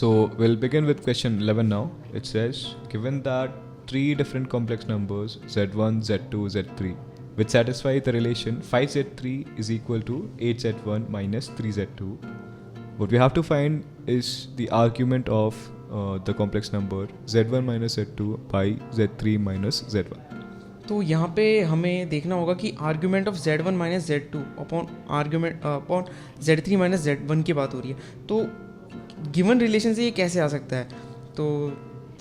So we'll begin with question 11 now. It says, given that three different complex numbers z1, z2, z3 which satisfy the relation 5z3 is equal to 8z1 minus 3z2, what we have to find is the argument of the complex number z1 minus z2 by z3 minus z1. तो यहाँ पे हमें देखना होगा कि argument of z1 minus z2 upon z3 minus z1 की बात हो रही है। तो गिवन रिलेशन से ये कैसे आ सकता है? तो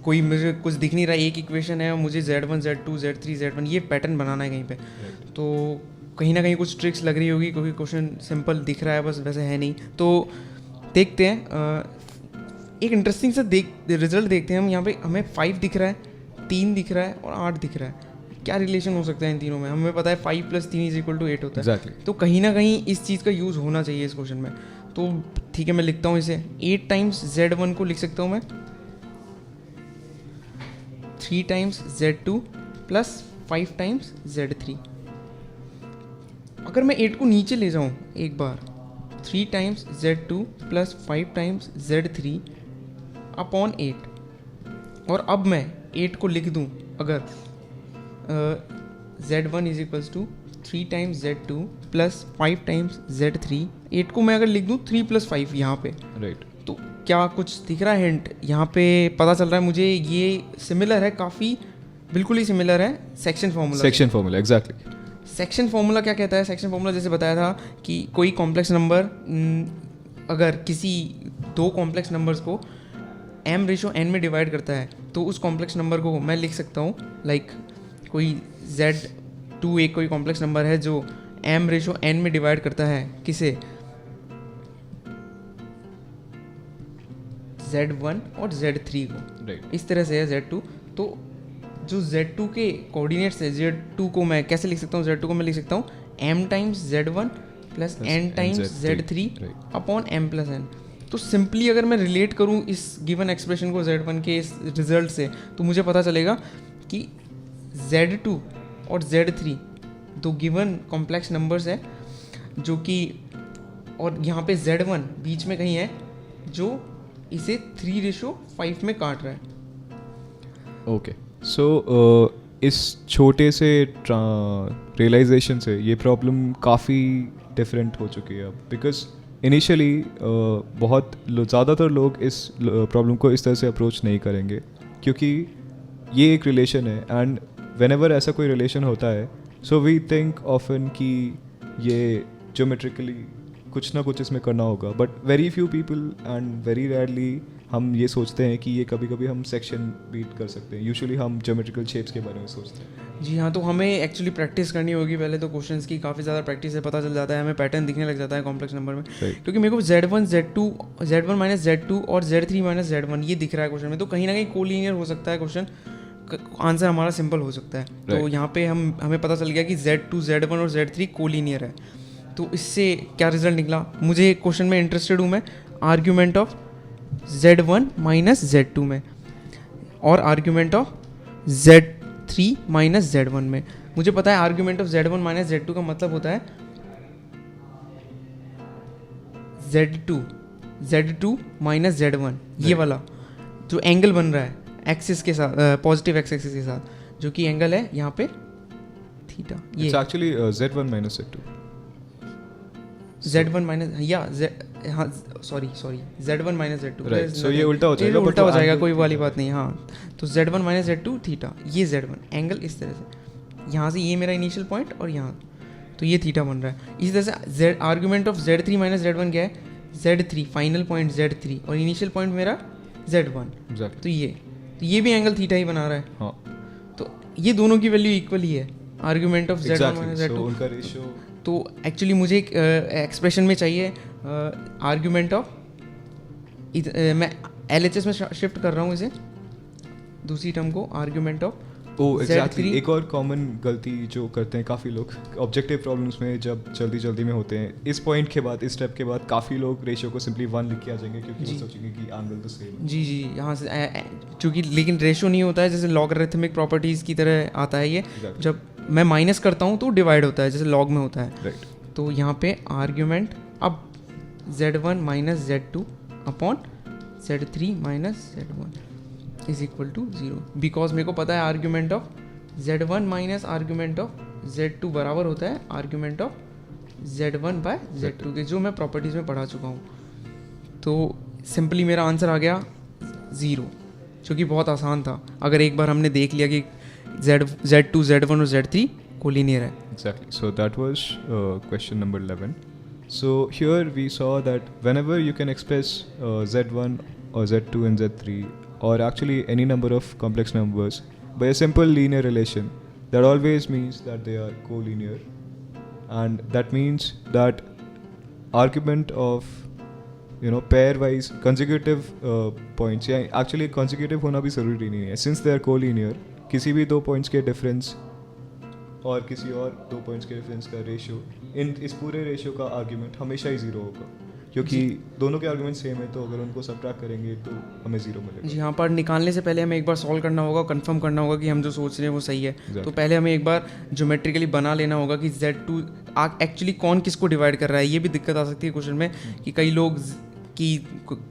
कोई मुझे कुछ दिख नहीं रहा, एक इक्वेशन है और मुझे z1 z2 z3 z1 ये पैटर्न बनाना है कहीं पे। तो कहीं ना कहीं कुछ ट्रिक्स लग रही होगी क्योंकि क्वेश्चन सिंपल दिख रहा है बस, वैसे है नहीं। तो देखते हैं, एक इंटरेस्टिंग सा रिजल्ट देखते हैं हम। यहाँ पे हमें 5 दिख रहा है, 3 दिख रहा है और 8 दिख रहा है। क्या रिलेशन हो सकता है इन तीनों में? हमें पता है 5 + 3 = 8 होता है। Exactly. तो कहीं ना कहीं इस चीज़ का यूज़ होना चाहिए इस क्वेश्चन में। तो ठीक है, मैं लिखता हूँ इसे। 8 टाइम्स z1 को लिख सकता हूँ मैं 3 times z2 plus 5 times z3। अगर मैं 8 को नीचे ले जाऊँ एक बार, 3 times z2 plus 5 times z3 upon 8, और अब मैं 8 को लिख दूँ अगर z1 = 3 times z2 plus 5 times z3, 8 को मैं अगर लिख दूँ 3 + 5 यहाँ पे, राइट। तो क्या कुछ दिख रहा है? हिंट यहाँ पे पता चल रहा है मुझे, ये सिमिलर है, काफ़ी बिल्कुल ही सिमिलर है section formula. Exactly. Section formula क्या कहता है? सेक्शन फार्मूला जैसे बताया था कि कोई कॉम्प्लेक्स नंबर अगर किसी 2 कॉम्प्लेक्स नंबर्स को m/n में डिवाइड करता है तो उस कॉम्प्लेक्स नंबर को मैं लिख सकता हूँ लाइक कोई z2 एक कोई कॉम्प्लेक्स नंबर है जो m/n में डिवाइड करता है किसे? z1 और z3 को। राइट। इस तरह से है z2। तो जो z2 के कोऑर्डिनेट्स है, z2 को मैं कैसे लिख सकता हूँ? z2 को मैं लिख सकता हूँ m times z1 plus n times z3 upon m plus n। तो सिंपली अगर मैं रिलेट करूँ इस गिवन एक्सप्रेशन को z1 के इस रिजल्ट से, तो मुझे पता चलेगा कि z2 और z3 दो गिवन कॉम्प्लेक्स नंबर्स है जो कि, और यहाँ पे z1 बीच में कहीं है जो इसे 3:5 में काट रहा है। ओके, सो इस छोटे से रियलाइजेशन से ये प्रॉब्लम काफ़ी डिफरेंट हो चुकी है अब, बिकॉज इनिशियली ज़्यादातर लोग इस प्रॉब्लम को इस तरह से अप्रोच नहीं करेंगे क्योंकि ये एक रिलेशन है, एंड व्हेनेवर ऐसा कोई रिलेशन होता है सो वी थिंक ऑफन कि ये ज्योमेट्रिकली कुछ ना कुछ इसमें करना होगा, but very few people and very rarely हम ये सोचते हैं कि ये कभी कभी हम सेक्शन बीट कर सकते हैं। यूजुअली हम ज्योमेट्रिकल शेप्स के बारे में सोचते हैं। जी हाँ, तो हमें एक्चुअली प्रैक्टिस करनी होगी पहले तो क्वेश्चंस की, काफ़ी ज़्यादा प्रैक्टिस से पता चल जाता है, हमें पैटर्न दिखने लग जाता है कॉम्प्लेक्स नंबर में। क्योंकि मेरे को z1 माइनस z2 और z3 माइनस z1 ये दिख रहा है क्वेश्चन में, तो कहीं ना कहीं कोलिनियर हो सकता है क्वेश्चन, आंसर हमारा सिंपल हो सकता है। तो यहाँ पे हमें पता चल गया कि z2, z1 और z3 कोलिनियर है। तो इससे क्या रिजल्ट निकला? मुझे क्वेश्चन में इंटरेस्टेड हूँ मैं argument of z1 minus z2 में और argument of z3 minus z1 में। मुझे पता है argument of z1 minus z2 का मतलब होता है z2 माइनस z1, ये वाला जो एंगल बन रहा है एक्सिस के साथ, पॉजिटिव एक्स एक्सिस के साथ, जो कि एंगल है यहाँ पे थीटा। ये actually z1 minus z2 z1 minus, या हाँ sorry z1 minus z2, right. सो ये उल्टा हो जाएगा, उल्टा हो जाएगा, कोई वाली बात नहीं। हाँ, तो z1 माइनस z2 थीटा, ये z1 एंगल इस तरह से, यहाँ से ये मेरा इनिशियल पॉइंट और यहाँ, तो ये थीटा बन रहा है। इसी तरह से argument of z3 minus z1 क्या है? z3 फाइनल पॉइंट z3 और इनिशियल पॉइंट मेरा z1। तो ये भी एंगल थीटा ही बना रहा है। हाँ। तो ये दोनों की वैल्यू इक्वल ही है, argument of z1 minus z2। उनका रेशियो। तो एक्चुअली मुझे एक एक्सप्रेशन में चाहिए आर्ग्यूमेंट ऑफ, मैं LHS में शिफ्ट कर रहा हूँ इसे, दूसरी टर्म को, आर्ग्यूमेंट ऑफ एग्जैक्टली। एक और कॉमन गलती जो करते हैं काफ़ी लोग ऑब्जेक्टिव प्रॉब्लम्स में, जब जल्दी में होते हैं, इस पॉइंट के बाद, इस स्टेप के बाद काफ़ी लोग रेशियो को सिंपली 1 लिख के आ जाएंगे क्योंकि वो सोचेंगे कि एंगल तो सेम है। जी यहाँ से चूँकि, लेकिन रेशियो नहीं होता है, जैसे लॉगरिथमिक प्रॉपर्टीज़ की तरह आता है ये। जब मैं माइनस करता हूँ तो डिवाइड होता है, जैसे लॉग में होता है। राइट। तो यहाँ पे आर्ग्यूमेंट अब z1 minus z2 upon Z3 minus Z1 is equal to 0, because मेरे को पता है argument of Z1 minus argument of Z2 बराबर होता है argument of Z1 bye Z2 के, जो मैं प्रॉपर्टीज़ में पढ़ा चुका हूँ. तो सिंपली मेरा आंसर आ गया 0, जो कि बहुत आसान था अगर एक बार हमने देख लिया कि Z2, Z1 और Z3 कोलिनियर है. Exactly. So that was question number 11. So here we saw that whenever you can express Z1 or Z2 and Z3 or actually any number of complex numbers by a simple linear relation, that always means that they are collinear, and that means that argument of pairwise consecutive points, या actually consecutive होना भी ज़रूरी नहीं है, since they are collinear, किसी भी दो points के difference और किसी और दो पॉइंट्स के डिफरेंस का रेशियो, इस पूरे रेशियो का आर्ग्यूमेंट हमेशा ही 0 होगा, क्योंकि दोनों के आर्ग्यूमेंट सेम है. तो अगर उनको सब्ट्रैक्ट करेंगे तो हमें 0 मिलेगा. जी, यहाँ पर निकालने से पहले हमें एक बार सॉल्व करना होगा, कंफर्म करना होगा कि हम जो सोच रहे हैं वो सही है. तो पहले हमें एक बार ज्योमेट्रिकली बना लेना होगा कि Z2 एक्चुअली कौन किसको डिवाइड कर रहा है. ये भी दिक्कत आ सकती है क्वेश्चन में कि कई लोग कि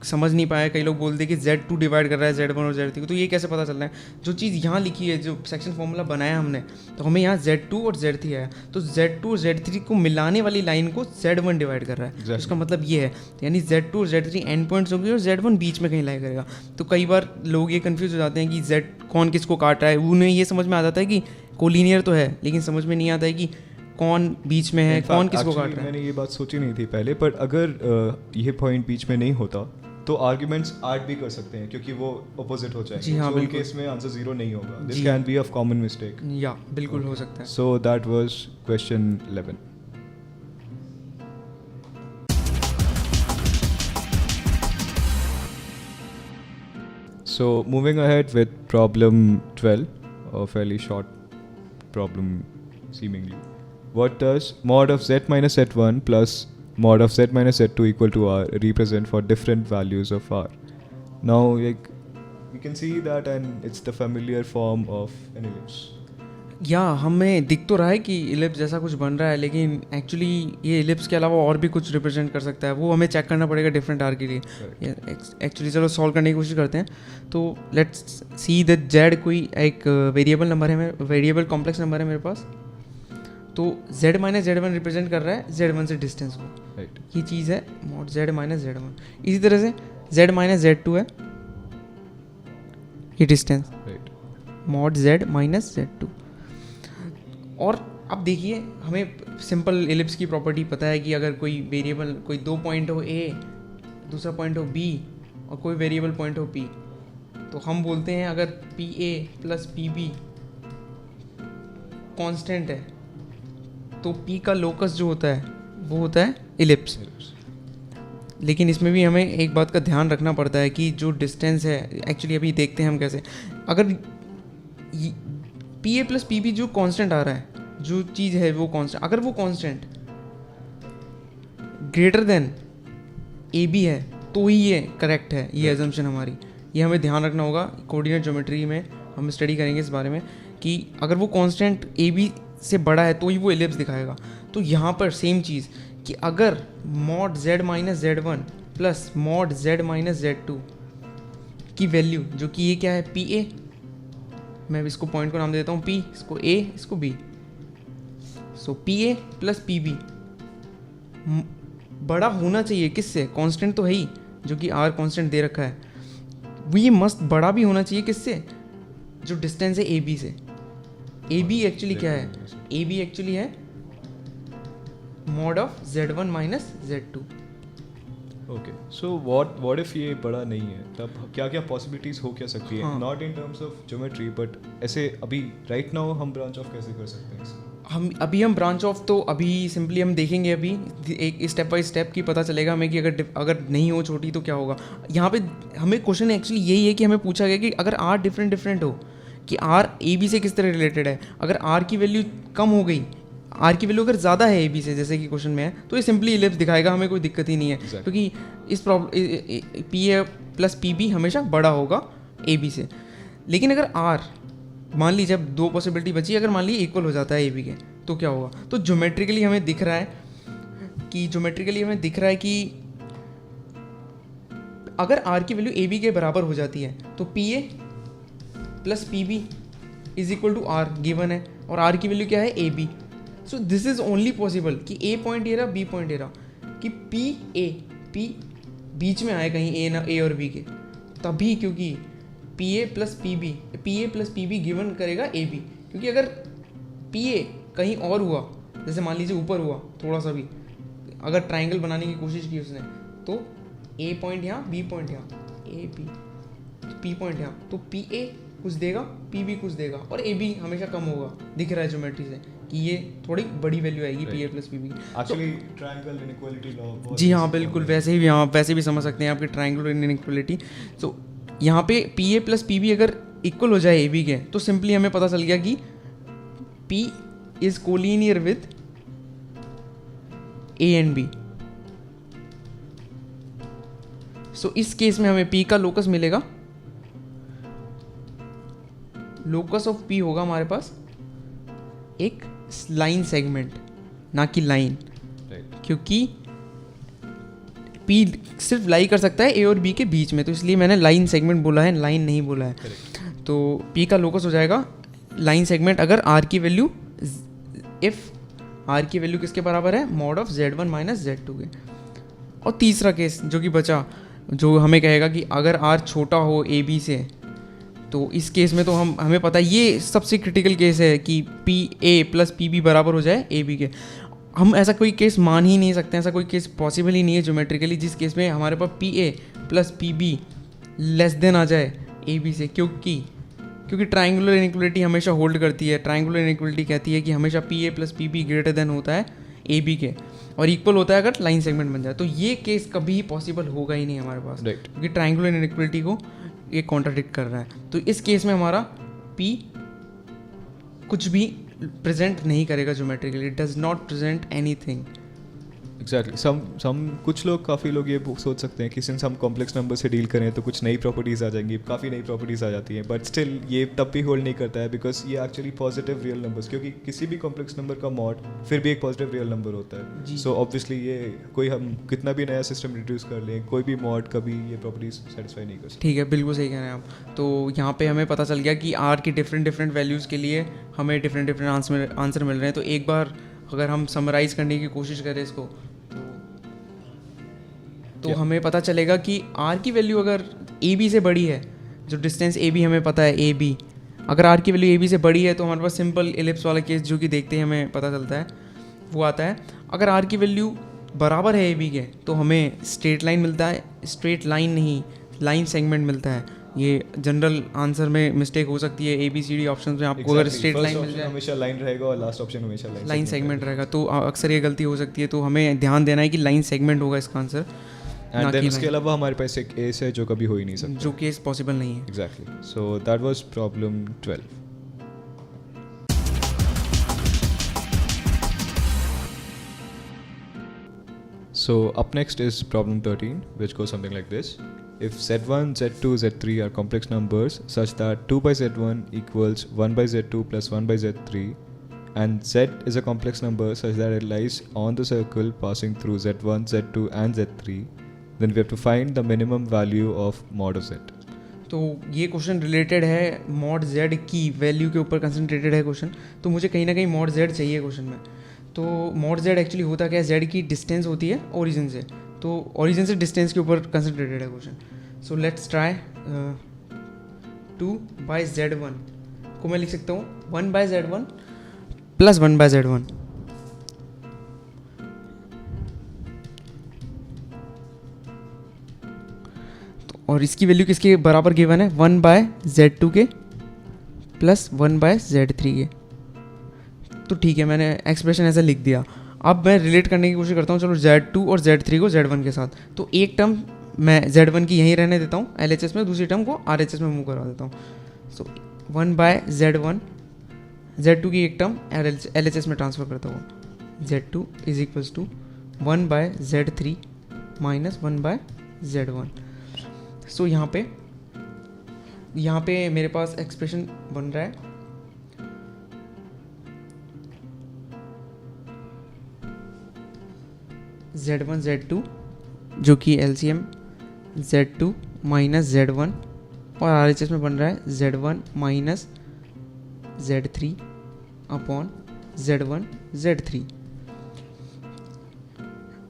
समझ नहीं पाए, कई लोग बोलते हैं कि Z2 डिवाइड कर रहा है Z1 और Z3 को. तो ये कैसे पता चल रहा है? जो चीज़ यहाँ लिखी है, जो सेक्शन फॉर्मूला बनाया हमने, तो हमें यहाँ Z2 और Z3 आया, तो Z2 और Z3 को मिलाने वाली लाइन को Z1 डिवाइड कर रहा है. तो इसका मतलब ये है, यानी Z2 और Z3 एंड पॉइंट्स होंगे और Z1 बीच में कहीं लाई करेगा. तो कई बार लोग ये कन्फ्यूज हो जाते हैं कि Z कौन किसको काट रहा है. उन्हें ये समझ में आ जाता है कि कोलिनियर तो है, लेकिन समझ में नहीं आता है कि कौन बीच में है, कौन किसको काट रहा है. मैंने ये बात सोची नहीं थी पहले, पर अगर ये पॉइंट बीच में नहीं होता तो आर्ग्यूमेंट्स ऐड भी कर सकते हैं, क्योंकि वो अपोजिट हो जाएंगे. जी हाँ, बिल्कुल. केस में आंसर 0 नहीं होगा. This can be a common mistake. या बिल्कुल हो सकता है. So that was question 11. So moving ahead with problem 12, a fairly short problem seemingly. What does mod of z minus z1 plus mod of z minus z2 equal to r represent for different values of r? Now, like, we can see that, and it's the familiar form of an ellipse. या हमें दिख तो रहा है कि ellipse जैसा कुछ बन रहा है, लेकिन एक्चुअली ये इलिप्स के अलावा और भी कुछ रिप्रेजेंट कर सकता है. वो हमें चेक करना पड़ेगा डिफरेंट आर के लिए. एक्चुअली चलो सॉल्व करने की कोशिश करते हैं. तो लेट्स सी दैट जेड कोई एक वेरिएबल नंबर है, वेरिएबल कॉम्प्लेक्स नंबर है मेरे पास. तो z माइनस Z1 रिप्रेजेंट कर रहा है Z1 से डिस्टेंस को. ये चीज़ है मॉड z माइनस Z1. इसी तरह से z माइनस Z2 है ये distance, mod z minus Z2. और अब देखिए, हमें सिंपल एलिप्स की प्रॉपर्टी पता है कि अगर कोई वेरिएबल, कोई दो पॉइंट हो A, दूसरा पॉइंट हो B और कोई वेरिएबल पॉइंट हो P, तो हम बोलते हैं अगर PA प्लस PB कांस्टेंट है तो P का लोकस जो होता है वो होता है इलिप्स. लेकिन इसमें भी हमें एक बात का ध्यान रखना पड़ता है कि जो डिस्टेंस है, एक्चुअली अभी देखते हैं हम कैसे, अगर PA प्लस PB जो कांस्टेंट आ रहा है, जो चीज़ है वो कांस्टेंट, अगर वो कांस्टेंट ग्रेटर देन AB है तो ही ये करेक्ट है. ये एजम्पशन हमारी, ये हमें ध्यान रखना होगा. कोऑर्डिनेट ज्योमेट्री में हम स्टडी करेंगे इस बारे में कि अगर वो कांस्टेंट AB से बड़ा है तो ही वो एलिप्स दिखाएगा. तो यहाँ पर सेम चीज़ कि अगर mod z minus Z1 plus mod z minus Z2 की वैल्यू, जो कि ये क्या है PA, मैं इसको पॉइंट को नाम दे देता हूँ P, इसको A, इसको B. सो PA प्लस PB बड़ा होना चाहिए किससे? कांस्टेंट तो है ही, जो कि R कांस्टेंट दे रखा है. वो ये मस्त बड़ा भी होना चाहिए किससे? जो डिस्टेंस है AB से. AB एक्चुअली क्या है? AB एक्चुअली है mod of Z1 minus Z2. Okay, so what if ये बड़ा नहीं है, तब क्या क्या पॉसिबिलिटीज हो क्या सकती है? Not in terms of geometry, but ऐसे अभी राइट नाउ हम ब्रांच ऑफ कैसे कर सकते हैं? हम ब्रांच ऑफ तो अभी सिंपली हम देखेंगे, अभी एक स्टेप बाय स्टेप की पता चलेगा हमें कि अगर नहीं हो छोटी तो क्या होगा. यहाँ पे हमें क्वेश्चन एक्चुअली यही है कि हमें पूछा गया कि अगर R डिफरेंट हो, कि R AB से किस तरह रिलेटेड है. अगर R की वैल्यू कम हो गई, R की वैल्यू अगर ज़्यादा है AB से, जैसे कि क्वेश्चन में है, तो ये सिंपली इलिप्स दिखाएगा, हमें कोई दिक्कत ही नहीं है. क्योंकि इस प्रॉब्लम PA प्लस PB हमेशा बड़ा होगा AB से. लेकिन अगर R, मान लीजिए जब दो पॉसिबिलिटी बची, अगर मान लीजिए इक्वल हो जाता है AB के, तो क्या होगा? तो ज्योमेट्रिकली हमें दिख रहा है कि अगर आर की वैल्यू ए बी के बराबर हो जाती है तो P A plus P B is equal to R given है, और आर की वैल्यू क्या है A B. So this is only possible कि ए पॉइंट ये रहा, बी पॉइंट ये रहा, कि पी ए, पी बीच में आए कहीं ए ना, ए और बी के, तभी, क्योंकि P A plus P be given करेगा ए बी. क्योंकि अगर पी ए कहीं और हुआ, जैसे मान लीजिए ऊपर हुआ थोड़ा सा भी, अगर ट्राइंगल बनाने की कोशिश की उसने, तो ए पॉइंट यहाँ, बी पॉइंट यहाँ, ए बी, पी पॉइंट यहाँ, तो पी ए कुछ देगा, पी बी कुछ देगा, और ए बी हमेशा कम होगा. दिख रहा है ज्योमेट्री से कि ये थोड़ी बड़ी वैल्यू आएगी P A plus P B. Actually triangle inequality law. जी हाँ, बिल्कुल वैसे ही यहाँ वैसे भी समझ सकते हैं आपके ट्राइंगुलर इनइक्वालिटी. तो यहाँ पे P A plus P B अगर इक्वल हो जाए ए बी के, तो सिंपली हमें पता चल गया कि P is collinear with A and B. So इस केस में हमें पी का लोकस मिलेगा, लोकस ऑफ पी होगा हमारे पास एक लाइन सेगमेंट, ना कि लाइन, क्योंकि पी सिर्फ लाई कर सकता है ए और बी के बीच में, तो इसलिए मैंने लाइन सेगमेंट बोला है, लाइन नहीं बोला है. तो पी का लोकस हो जाएगा लाइन सेगमेंट अगर आर की वैल्यू, इफ आर की वैल्यू किसके बराबर है, mod of Z1 minus Z2 के. और तीसरा केस जो कि बचा, जो हमें कहेगा कि अगर आर छोटा हो ए बी से, तो इस केस में तो हमें पता है ये सबसे क्रिटिकल केस है कि P A plus P B बराबर हो जाए ए बी के. हम ऐसा कोई केस मान ही नहीं सकते, ऐसा कोई केस पॉसिबल ही नहीं है ज्योमेट्रिकली जिस केस में हमारे पास P A plus P B less than आ जाए ए बी से. क्योंकि ट्राइंगुलर इनइक्वालिटी हमेशा होल्ड करती है. ट्राइंगुलर इनइक्वालिटी कहती है कि हमेशा P A plus P be greater than होता है ए बी के, और इक्वल होता है अगर लाइन सेगमेंट बन जाए. तो ये केस कभी पॉसिबल होगा ही नहीं हमारे पास, क्योंकि ट्राइंगुलर इनइक्वालिटी को ये कॉन्ट्राडिक्ट कर रहा है. तो इस केस में हमारा पी कुछ भी प्रेजेंट नहीं करेगा geometrically, it does not present anything. Exactly. Some कुछ लोग, काफ़ी लोग ये सोच सकते हैं कि सिंस हम कॉम्प्लेक्स नंबर से डील करें तो कुछ नई प्रॉपर्टीज़ आ जाएंगी, काफ़ी नई प्रॉपर्टीज़ आ जाती हैं, बट स्टिल ये तब भी होल्ड नहीं करता है, बिकॉज ये एक्चुअली पॉजिटिव रियल नंबर्स, क्योंकि किसी भी कॉम्प्लेक्स नंबर का मॉड फिर भी एक पॉजिटिव रियल नंबर होता है. सो ऑब्वियसली ये कोई, हम कितना भी नया सिस्टम इंट्रोड्यूस कर लें, कोई भी मॉड कभी ये प्रॉपर्टीज सेटिस्फाई नहीं कर सकते. ठीक है, बिल्कुल सही कह रहे हैं आप. तो यहाँ पे हमें पता चल गया कि आर की डिफरेंट वैल्यूज़ के लिए हमें डिफरेंट आंसर मिल रहे हैं. तो एक बार अगर हम समराइज़ करने की कोशिश करें इसको, तो हमें पता चलेगा कि आर की वैल्यू अगर ए बी से बड़ी है, जो डिस्टेंस ए बी हमें पता है ए बी, अगर आर की वैल्यू ए बी से बड़ी है तो हमारे पास सिंपल एलिप्स वाला केस जो कि देखते ही हमें पता चलता है वो आता है. अगर आर की वैल्यू बराबर है ए बी के, तो हमें स्ट्रेट लाइन मिलता है, स्ट्रेट लाइन नहीं, लाइन सेगमेंट मिलता है. ये जनरल आंसर में मिस्टेक हो सकती है, A B C D option में आपको अगर स्ट्रेट लाइन मिल जाए, हमेशा लाइन रहेगा, और लास्ट ऑप्शन हमेशा लाइन सेगमेंट रहेगा. तो अक्सर ये गलती हो सकती है, तो हमें ध्यान देना है कि लाइन सेगमेंट होगा इसका आंसर. एंड देन उसके अलावा हमारे पास एक एस है जो कभी हो ही नहीं सकता, जो केस पॉसिबल नहीं है. Exactly. So that was problem 12. So up next is problem 13, which goes something like this. If Z1, Z2, Z3 are complex numbers such that 2 by Z1 equals 1 by Z2 plus 1 by Z3, and Z is a complex number such that it lies on the circle passing through Z1, Z2 and Z3, then we have to find the minimum value of mod of Z. तो ये question related है mod Z की value के ऊपर concentrated है question. तो मुझे कहीं ना कहीं मॉड Z चाहिए क्वेश्चन में. तो मॉड Z एक्चुअली होता क्या है, Z की डिस्टेंस होती है ओरिजिन से, तो ओरिजिन से डिस्टेंस के ऊपर कंसंट्रेटेड है question. So let's try. 2 by Z1 को मैं लिख सकता हूँ 1 by Z1 plus 1 by Z1. और इसकी वैल्यू किसके बराबर गिवन है, 1 बाय Z2 के प्लस 1 बाय Z3 के. तो ठीक है, मैंने एक्सप्रेशन ऐसा लिख दिया. अब मैं रिलेट करने की कोशिश करता हूँ, चलो Z2 और Z3 को Z1 के साथ. तो एक टर्म मैं Z1 की यहीं रहने देता हूँ LHS में, दूसरी टर्म को RHS में मूव करवा देता हूँ. सो 1 बाय Z1, Z2 की एक टर्म LHS में ट्रांसफ़र करता हूँ. Z2 is equals to 1 by Z3 minus 1 by Z1. So यहाँ पे मेरे पास एक्सप्रेशन बन रहा है Z1 Z2 जो कि LCM Z2 माइनस Z1 और RHS में बन रहा है Z1 minus Z3 upon Z1 Z3।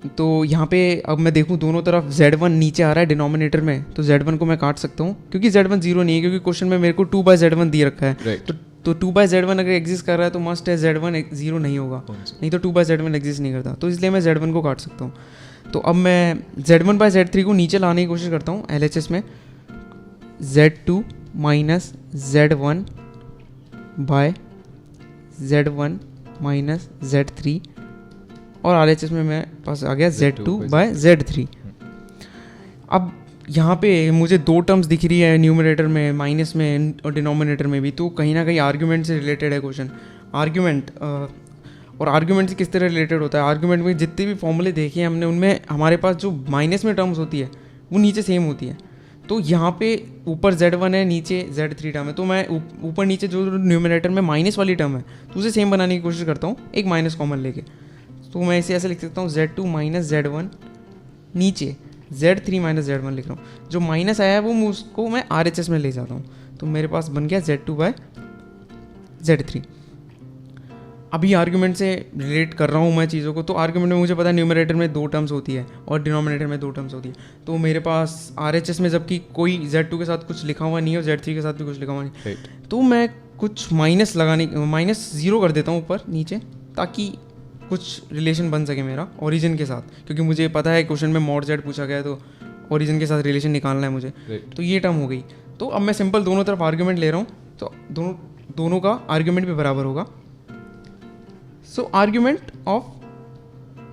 तो यहाँ पे अब मैं देखूँ दोनों तरफ Z1 नीचे आ रहा है डिनोमिनेटर में, तो Z1 को मैं काट सकता हूँ क्योंकि Z1 जीरो नहीं है, क्योंकि क्वेश्चन में मेरे को 2/Z1 दिए रखा है। Right. तो 2/Z1 अगर एग्जिस्ट कर रहा है तो मस्ट है Z1 जीरो नहीं होगा, नहीं तो 2/Z1 एग्जिस्ट नहीं करता, तो इसलिए मैं Z1 को काट सकता हूँ। तो अब मैं Z1/Z3 को नीचे लाने की कोशिश करता हूँ LHS में, Z2 minus Z1 bye Z1 minus Z3 और RHS में मैं पास आ गया Z2/Z3। अब यहाँ पे मुझे दो टर्म्स दिख रही है न्यूमरेटर में, माइनस में और डिनोमिनेटर में भी, तो कहीं ना कहीं आर्ग्यूमेंट से रिलेटेड है क्वेश्चन। आर्ग्यूमेंट और आर्ग्यूमेंट से किस तरह रिलेटेड होता है, आर्ग्यूमेंट में जितने भी फॉर्मूले देखे हैं हमने उनमें हमारे पास जो माइनस में टर्म्स होती है वो नीचे सेम होती है। तो यहाँ पे ऊपर Z1 है, नीचे Z3 टर्म है, तो मैं ऊपर नीचे जो न्यूमरेटर में माइनस वाली टर्म है तो उसे सेम बनाने की कोशिश करता हूँ एक माइनस कॉमन लेके। तो मैं इसे ऐसे लिख सकता हूँ Z2 माइनस Z1, नीचे Z3 माइनस Z1 लिख रहा हूँ। जो माइनस आया है वो उसको मैं RHS में ले जाता हूँ, तो मेरे पास बन गया Z2/Z3। अभी आर्ग्यूमेंट से रिलेट कर रहा हूँ मैं चीज़ों को, तो आर्ग्यूमेंट में मुझे पता है न्यूमरेटर में 2 टर्म्स होती है और डिनोमिनेटर में 2 टर्म्स होती है। तो मेरे पास RHS में जबकि कोई Z2 के साथ कुछ लिखा हुआ नहीं है और Z3 के साथ भी कुछ लिखा हुआ नहीं, तो मैं कुछ माइनस माइनस 0 कर देता हूँ ऊपर नीचे, ताकि कुछ रिलेशन बन सके मेरा ओरिजिन के साथ, क्योंकि मुझे पता है क्वेश्चन में mod z पूछा गया है तो ओरिजिन के साथ रिलेशन निकालना है मुझे। तो ये टर्म हो गई। तो अब मैं सिंपल दोनों तरफ आर्ग्यूमेंट ले रहा हूँ, तो दोनों का आर्ग्यूमेंट भी बराबर होगा। So argument of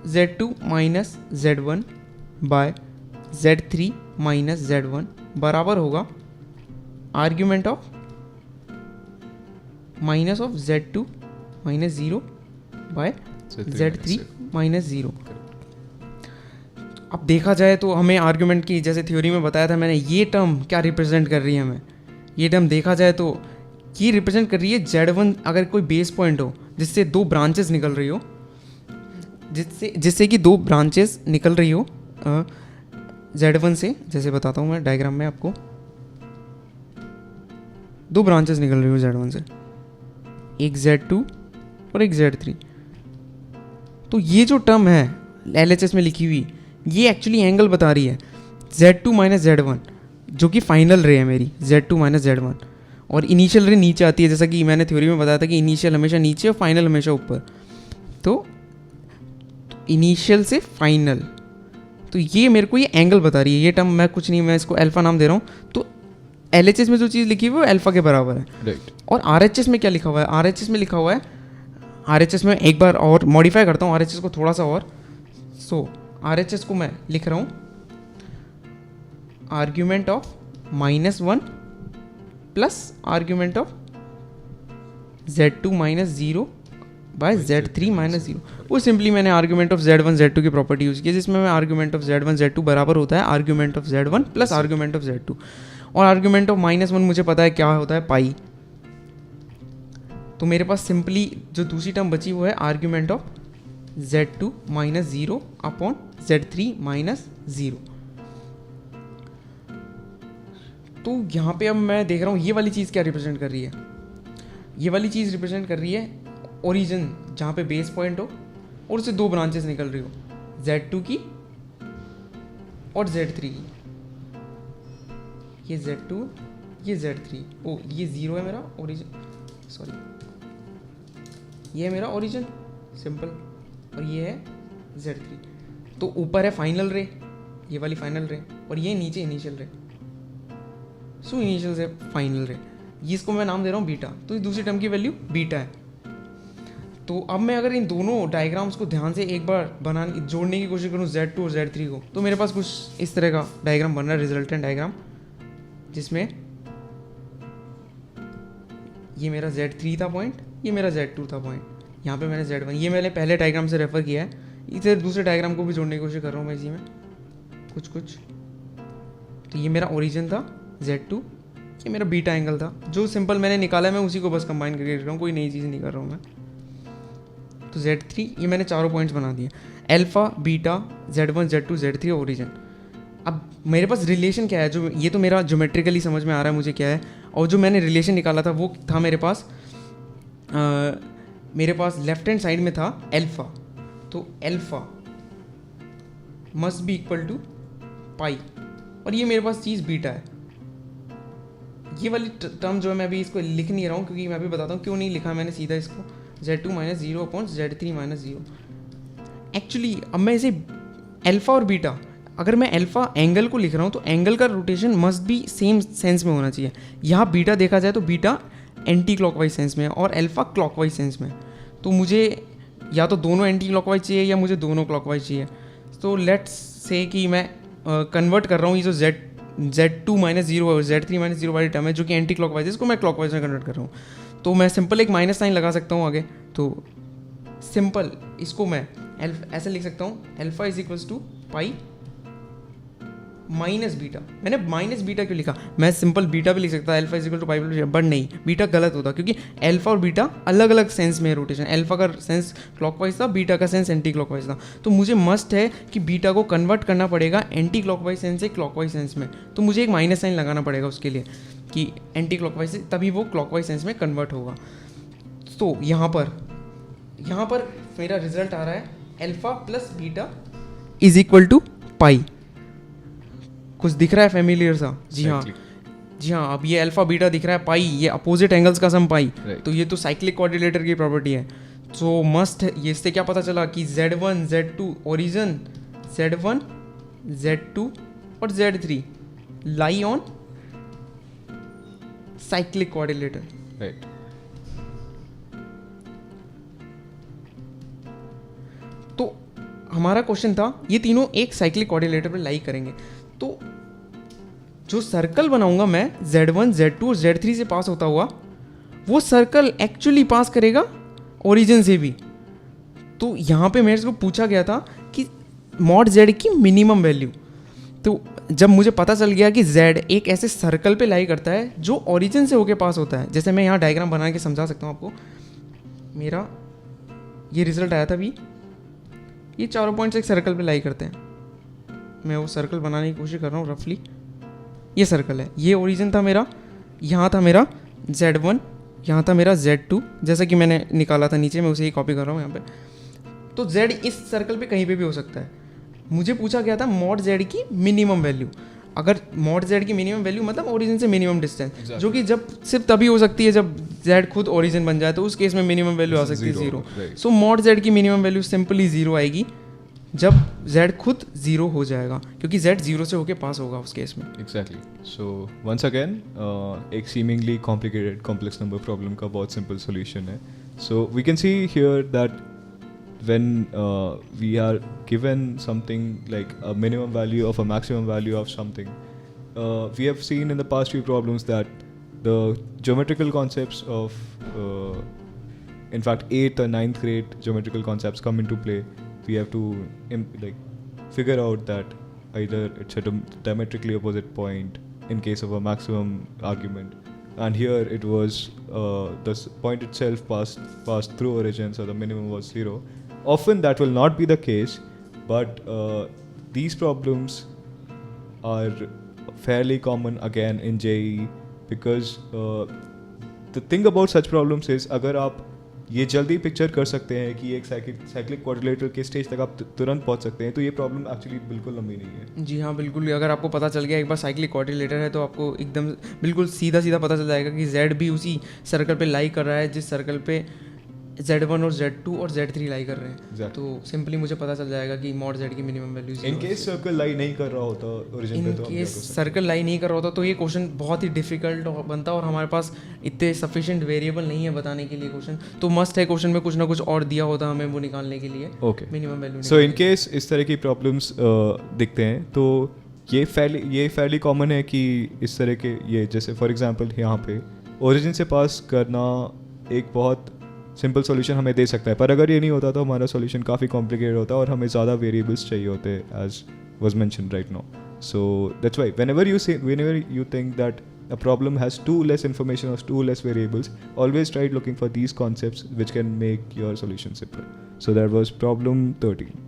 Z2 minus Z1 by Z3 minus Z1 बराबर होगा argument of minus of Z2 minus 0 by Z3 minus 0। अब देखा जाए तो हमें आर्ग्यूमेंट की जैसे थ्योरी में बताया था मैंने, ये टर्म क्या रिप्रेजेंट कर रही है हमें, ये टर्म देखा जाए तो ये रिप्रेजेंट कर रही है Z1 अगर कोई बेस पॉइंट हो जिससे 2 ब्रांचेस निकल रही हो, जिससे कि 2 ब्रांचेस निकल रही हो Z1 से। जैसे बताता हूँ मैं डायग्राम में आपको, 2 ब्रांचेस निकल रही हो Z1 से, एक Z2 और एक Z3। तो ये जो टर्म है LHS में लिखी हुई, ये एक्चुअली एंगल बता रही है Z2 माइनस Z1, जो कि फाइनल रे है मेरी Z2 माइनस Z1, और इनिशियल रे नीचे आती है, जैसा कि मैंने थ्योरी में बताया था कि इनिशियल हमेशा नीचे और फाइनल हमेशा ऊपर। तो इनिशियल से फाइनल, तो ये मेरे को ये एंगल बता रही है। ये टर्म मैं कुछ नहीं, मैं इसको अल्फा नाम दे रहा हूँ। तो LHS में जो चीज़ लिखी हुई है वो अल्फा के बराबर है। Right. और RHS में क्या लिखा हुआ है, RHS में लिखा हुआ है, RHS में एक बार और मॉडिफाई करता हूँ RHS को थोड़ा सा और। सो RHS को मैं लिख रहा हूँ argument of -1 plus argument of Z2 minus 0 by Z3 minus 0। वो सिंपली मैंने आर्ग्यूमेंट ऑफ Z1 Z2 की प्रॉपर्टी यूज़ की, जिसमें मैं आर्ग्यूमेंट ऑफ Z1 Z2 बराबर होता है argument of Z1 plus argument of Z2। और आर्ग्यूमेंट ऑफ -1 मुझे पता है क्या होता है, पाई। तो मेरे पास सिंपली जो दूसरी टर्म बची वो है argument of Z2 minus 0 upon Z3 minus 0। तो यहाँ पे अब मैं देख रहा हूँ ये वाली चीज़ क्या रिप्रेजेंट कर रही है, ये वाली चीज़ रिप्रेजेंट कर रही है ओरिजिन, जहाँ पे बेस पॉइंट हो और उससे 2 ब्रांचेस निकल रही हो, Z2 की और Z3 की। ये Z2 ये Z3, ओ ये 0 है मेरा ओरिजिन, सॉरी ये है मेरा ओरिजिन सिंपल, और ये है Z3। तो ऊपर है फाइनल रे, ये वाली फाइनल रे, और ये नीचे इनिशियल रे। सो इनिशियल से फाइनल रे, ये इसको मैं नाम दे रहा हूँ बीटा। तो इस दूसरी टर्म की वैल्यू बीटा है। तो अब मैं अगर इन दोनों डायग्राम्स को ध्यान से एक बार जोड़ने की कोशिश करूँ Z2 और Z3 को, तो मेरे पास कुछ इस तरह का डायग्राम बन रहा है, रिजल्टेंट डायग्राम, जिसमें ये मेरा Z3 था पॉइंट, ये मेरा Z2 था पॉइंट, यहाँ पे मैंने Z1, ये मैंने पहले डायग्राम से रेफर किया है। इधर दूसरे डायग्राम को भी जोड़ने की कोशिश कर रहा हूँ मैं इसी में कुछ। तो ये मेरा ओरिजिन था Z2, ये मेरा बीटा एंगल था, जो सिंपल मैंने निकाला है, मैं उसी को बस कंबाइन करके लिख रहा हूँ, कोई नई चीज़ नहीं कर रहा हूँ मैं। तो Z3, ये मैंने चारों पॉइंट्स बना दिए, alpha beta Z1 Z2 Z3 origin. अब मेरे पास रिलेशन क्या है, जो ये तो मेरा ज्योमेट्रिकली समझ में आ रहा है मुझे क्या है, और जो मैंने रिलेशन निकाला था वो था मेरे पास लेफ्ट हैंड साइड में था एल्फा, तो alpha must be equal to pi, और ये मेरे पास चीज़ बीटा है। ये वाली टर्म जो है मैं अभी इसको लिख नहीं रहा हूँ, क्योंकि मैं अभी बताता हूँ क्यों नहीं लिखा मैंने सीधा इसको Z2 minus zero upon Z3 minus zero. Actually अब मैं इसे अल्फा और बीटा, अगर मैं अल्फा एंगल को लिख रहा हूँ तो एंगल का rotation must be same sense में होना चाहिए। यहाँ बीटा देखा जाए तो बीटा एंटी क्लॉकवाइज सेंस में है और अल्फा क्लॉकवाइज सेंस में है, तो मुझे या तो दोनों एंटी क्लॉकवाइज चाहिए या मुझे दोनों क्लॉकवाइज चाहिए। तो लेट्स से कि मैं कन्वर्ट कर रहा हूँ ये जो Z2 माइनस जीरो और Z3 माइनस जीरो वाली टर्म है जो कि एंटी क्लॉकवाइज है, इसको मैं क्लॉकवाइज में कन्वर्ट कर रहा हूँ। तो मैं सिंपल एक माइनस साइन लगा सकता हूँ आगे, तो सिंपल इसको मैं ऐसे लिख सकता हूँ, alpha is equals to pi minus beta. मैंने माइनस बीटा क्यों लिखा, मैं सिंपल बीटा भी लिख सकता alpha is equal to pi, but नहीं, बीटा गलत होता क्योंकि अल्फा और बीटा अलग अलग सेंस में रोटेशन, अल्फा का सेंस क्लॉकवाइज था, बीटा का सेंस एंटी क्लॉकवाइज था। तो मुझे मस्ट है कि बीटा को कन्वर्ट करना पड़ेगा एंटी क्लॉकवाइज सेंस से क्लॉकवाइज सेंस में, तो मुझे एक माइनस साइन लगाना पड़ेगा उसके लिए कि एंटी क्लॉकवाइज से, तभी वो क्लॉकवाइज सेंस में कन्वर्ट होगा। तो यहाँ पर मेरा रिजल्ट आ रहा है alpha plus beta is equal to pi. कुछ दिख रहा है फेमिलियर सा? जी हाँ, जी हाँ। अब ये अल्फा बीटा दिख रहा है, पाई ये अपोजिट एंगल्स का सम पाई, तो ये तो साइक्लिक कोऑर्डिनेटर की प्रॉपर्टी है। सो मस्ट है, ये इससे क्या पता चला कि Z1 Z2 origin Z1 Z2 और Z3 lie on cyclic coordinator, right. तो हमारा क्वेश्चन था ये तीनों एक साइक्लिक कोऑर्डिनेटर पर लाई करेंगे, तो जो सर्कल बनाऊंगा मैं Z1 Z2 और Z3 से पास होता हुआ, वो सर्कल एक्चुअली पास करेगा ओरिजिन से भी। तो यहाँ पे मेरे को पूछा गया था कि मॉड Z की मिनिमम वैल्यू, तो जब मुझे पता चल गया कि Z एक ऐसे सर्कल पे लाई करता है जो ओरिजिन से होके पास होता है, जैसे मैं यहाँ डायग्राम बना के समझा सकता हूँ आपको। मेरा ये रिजल्ट आया था भी, ये चारों पॉइंट्स एक सर्कल पे लाई करते हैं। मैं वो सर्कल बनाने की कोशिश कर रहा हूँ रफली। ये सर्कल है, ये ओरिजिन था मेरा, यहाँ था मेरा Z1, यहाँ था मेरा Z2, जैसा कि मैंने निकाला था नीचे, मैं उसे ही कॉपी कर रहा हूँ यहाँ पे। तो Z इस सर्कल पे कहीं पे भी हो सकता है। मुझे पूछा गया था मॉड Z की मिनिमम वैल्यू। अगर मॉड Z की मिनिमम वैल्यू मतलब ओरिजिन से मिनिमम डिस्टेंस, जो कि जब सिर्फ तभी हो सकती है जब Z खुद ओरिजिन बन जाए, तो उस केस में मिनिमम वैल्यू आ सकती है 0। सो मॉड Z की मिनिमम वैल्यू सिंपली 0 आएगी जब Z खुद 0 हो जाएगा, क्योंकि Z 0 से होके पास होगा उस केस में। एग्जैक्टली। सो वंस अगेन एक seemingly complicated complex number problem का बहुत सिंपल सॉल्यूशन है। So we can see here that when we are given something like a minimum value of a maximum value of something, we have seen in the past few problems that the geometrical concepts of in fact 8th or 9th grade geometrical concepts come into play. We have to figure out that either it's at a diametrically opposite point in case of a maximum argument, and here it was the point itself passed through origin, so the minimum was 0. Often that will not be the case, but these problems are fairly common again in JEE, because the thing about such problems is अगर आप ये जल्दी picture कर सकते हैं कि एक cyclic coordinator के स्टेज तक आप तुरंत पहुंच सकते हैं, तो ये प्रॉब्लम एक्चुअली बिल्कुल लंबी नहीं है। जी हाँ, बिल्कुल। अगर आपको पता चल गया एक बार साइक्लिक कोऑर्डिनेटर है, तो आपको एकदम बिल्कुल सीधा पता चल जाएगा कि Z भी उसी सर्कल पे लाई कर रहा है जिस सर्कल पे Z1 और Z2 और Z3 लाई कर रहे हैं। Exactly. तो सिंपली मुझे पता चल जाएगा कि मॉड Z की minimum value in case circle lie नहीं कर रहा होता ओरिजिन पे, तो इन केस सर्कल लाई नहीं कर रहा होता तो ये क्वेश्चन बहुत ही डिफिकल्ट बनता, और हमारे पास इतने सफिशिएंट वेरिएबल नहीं है बताने के लिए क्वेश्चन, तो मस्ट है क्वेश्चन में कुछ ना कुछ और दिया होता हमें वो निकालने के लिए। Okay, minimum value. So in case इस तरह की प्रॉब्लम्स दिखते हैं, तो ये फैली कॉमन है कि इस तरह के ये, जैसे फॉर एग्जांपल यहाँ पे ओरिजिन से पास करना एक बहुत सिंपल सॉल्यूशन हमें दे सकता है, पर अगर ये नहीं होता तो हमारा सॉल्यूशन काफ़ी कॉम्प्लिकेटेड होता है और हमें ज़्यादा वेरिएबल्स चाहिए होते हैं, as was mentioned right now. So that's why whenever you think that a problem has too less information or too less variables, always try looking for these concepts which can make your solution simpler. So that was problem 13.